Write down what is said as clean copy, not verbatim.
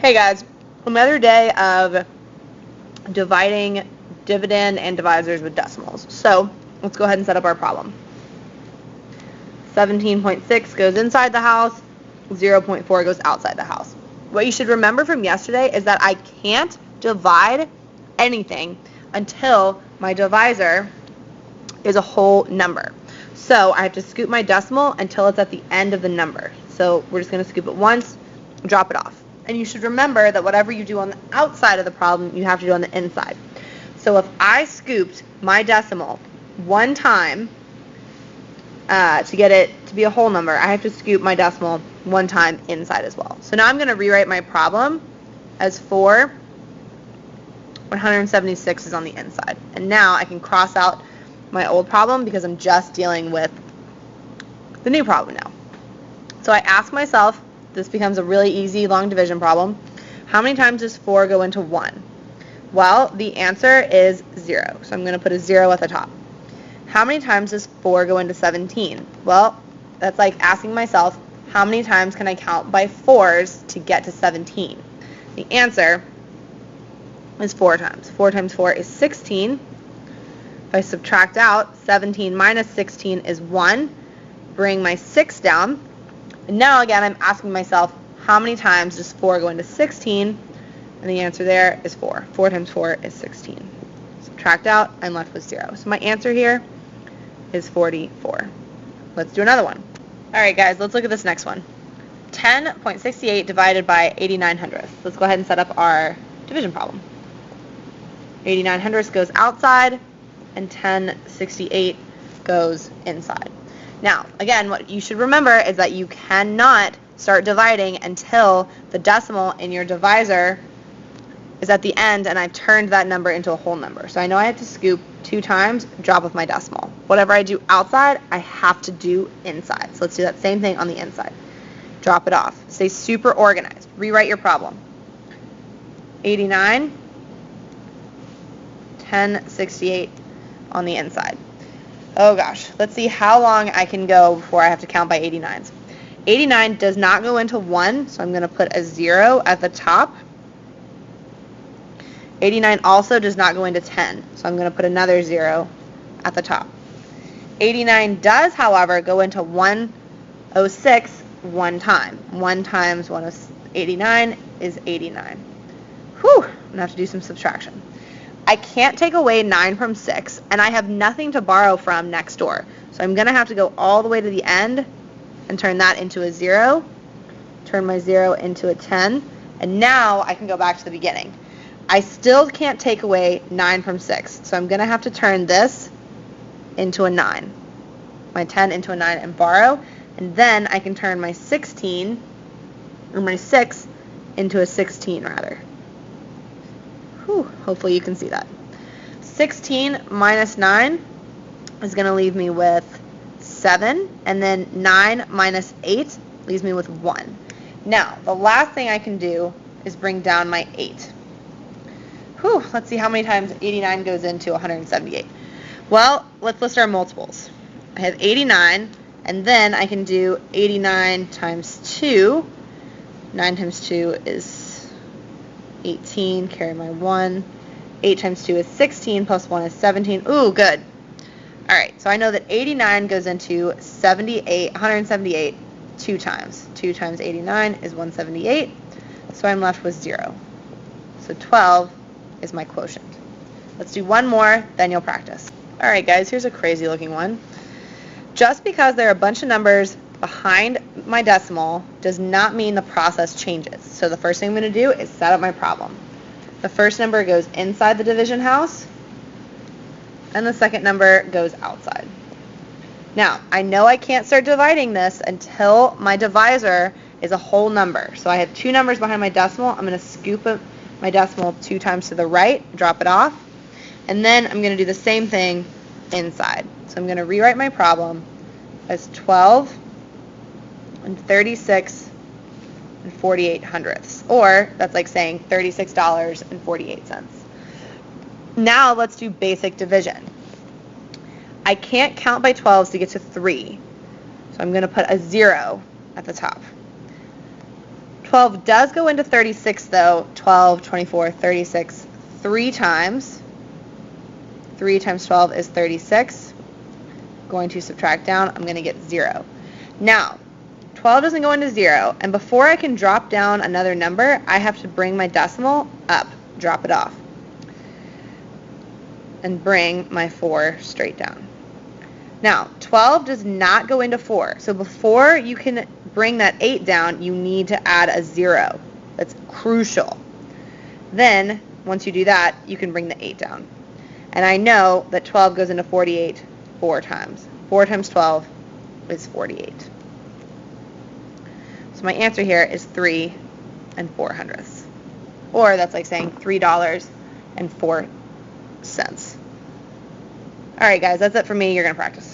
Hey guys, another day of dividing dividend and divisors with decimals. So let's go ahead and set up our problem. 17.6 goes inside the house, 0.4 goes outside the house. What you should remember from yesterday is that I can't divide anything until my divisor is a whole number. So I have to scoop my decimal until it's at the end of the number. So we're just going to scoop it once, drop it off. And you should remember that whatever you do on the outside of the problem, you have to do on the inside. So if I scooped my decimal one time to get it to be a whole number, I have to scoop my decimal one time inside as well. So now I'm going to rewrite my problem as 176 is on the inside. And now I can cross out my old problem because I'm just dealing with the new problem now. So I ask myself, this becomes a really easy long division problem. How many times does 4 go into 1? Well, the answer is 0. So I'm going to put a 0 at the top. How many times does 4 go into 17? Well, that's like asking myself, how many times can I count by 4s to get to 17? The answer is 4 times. 4 times 4 is 16. If I subtract out, 17 minus 16 is 1. Bring my 6 down. And now again, I'm asking myself, how many times does 4 go into 16? And the answer there is 4. 4 times 4 is 16. Subtract out, I'm left with 0. So my answer here is 44. Let's do another one. All right, guys, let's look at this next one. 10.68 divided by 89 hundredths. Let's go ahead and set up our division problem. 89 hundredths goes outside, and 1068 goes inside. Now, again, what you should remember is that you cannot start dividing until the decimal in your divisor is at the end and I've turned that number into a whole number. So I know I have to scoop 2 times, drop off my decimal. Whatever I do outside, I have to do inside. So let's do that same thing on the inside. Drop it off. Stay super organized. Rewrite your problem. 89, 1068 on the inside. Oh gosh, let's see how long I can go before I have to count by 89s. 89 does not go into 1, so I'm going to put a 0 at the top. 89 also does not go into 10, so I'm going to put another 0 at the top. 89 does, however, go into 106 one time. 1 times 89 is 89. Whew, I'm going to have to do some subtraction. I can't take away 9 from 6, and I have nothing to borrow from next door. So I'm going to have to go all the way to the end and turn that into a 0, turn my 0 into a 10, and now I can go back to the beginning. I still can't take away 9 from 6, so I'm going to have to turn this into a 9, my 10 into a 9 and borrow, and then I can turn my 16, or my 6, into a 16 rather. Whew, hopefully you can see that. 16 minus 9 is going to leave me with 7, and then 9 minus 8 leaves me with 1. Now, the last thing I can do is bring down my 8. Whew, let's see how many times 89 goes into 178. Well, let's list our multiples. I have 89, and then I can do 89 times 2. 9 times 2 is 18, carry my 1. 8 times 2 is 16, plus 1 is 17. Ooh, good. All right, so I know that 89 goes into 178 2 times. 2 times 89 is 178, so I'm left with 0. So 12 is my quotient. Let's do one more, then you'll practice. All right, guys, here's a crazy looking one. Just because there are a bunch of numbers behind my decimal does not mean the process changes. So the first thing I'm going to do is set up my problem. The first number goes inside the division house, and the second number goes outside. Now, I know I can't start dividing this until my divisor is a whole number. So I have 2 numbers behind my decimal. I'm going to scoop my decimal 2 times to the right, drop it off, and then I'm going to do the same thing inside. So I'm going to rewrite my problem as 12 and 36 and 48 hundredths, or that's like saying $36.48. Now let's do basic division. I can't count by 12s to get to 3, so I'm going to put a 0 at the top. 12 does go into 36 though. 12, 24, 36, 3 times. 3 times 12 is 36. Going to subtract down, I'm going to get 0. Now, 12 doesn't go into 0, and before I can drop down another number, I have to bring my decimal up, drop it off, and bring my 4 straight down. Now, 12 does not go into 4, so before you can bring that 8 down, you need to add a 0. That's crucial. Then, once you do that, you can bring the 8 down. And I know that 12 goes into 48 4 times. 4 times 12 is 48. So my answer here is 3 4/100. Or that's like saying $3.04. All right, guys, that's it for me. You're going to practice.